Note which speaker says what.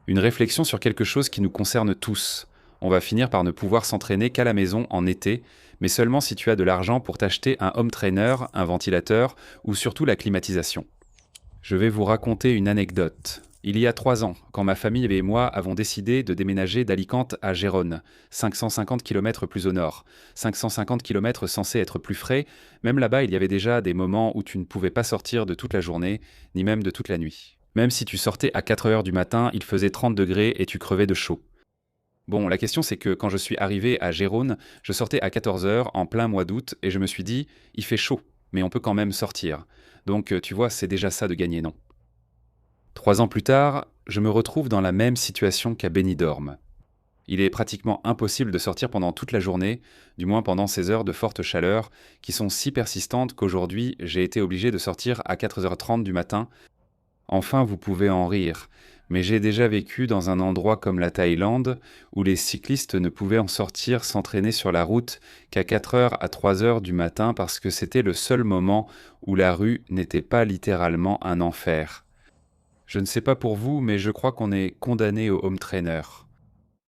Speaker 1: Une réflexion sur quelque chose qui nous concerne tous. On va finir par ne pouvoir s'entraîner qu'à la maison en été, mais seulement si tu as de l'argent pour t'acheter un home trainer, un ventilateur ou surtout la climatisation. Je vais vous raconter une anecdote. Il y a 3 ans, quand ma famille et moi avons décidé de déménager d'Alicante à Gérone, 550 km plus au nord, 550 km censés être plus frais, même là-bas il y avait déjà des moments où tu ne pouvais pas sortir de toute la journée, ni même de toute la nuit. Même si tu sortais à 4 heures du matin, il faisait 30 degrés et tu crevais de chaud. Bon, la question c'est que quand je suis arrivé à Gérone, je sortais à 14 heures en plein mois d'août et je me suis dit, il fait chaud, mais on peut quand même sortir. Donc tu vois, c'est déjà ça de gagner, non? 3 ans plus tard, je me retrouve dans la même situation qu'à Benidorm. Il est pratiquement impossible de sortir pendant toute la journée, du moins pendant ces heures de forte chaleur, qui sont si persistantes qu'aujourd'hui j'ai été obligé de sortir à 4h30 du matin. Enfin, vous pouvez en rire, mais j'ai déjà vécu dans un endroit comme la Thaïlande, où les cyclistes ne pouvaient en sortir s'entraîner sur la route qu'à 4 heures à 3 heures du matin parce que c'était le seul moment où la rue n'était pas littéralement un enfer. Je ne sais pas pour vous, mais je crois qu'on est condamné au home trainer.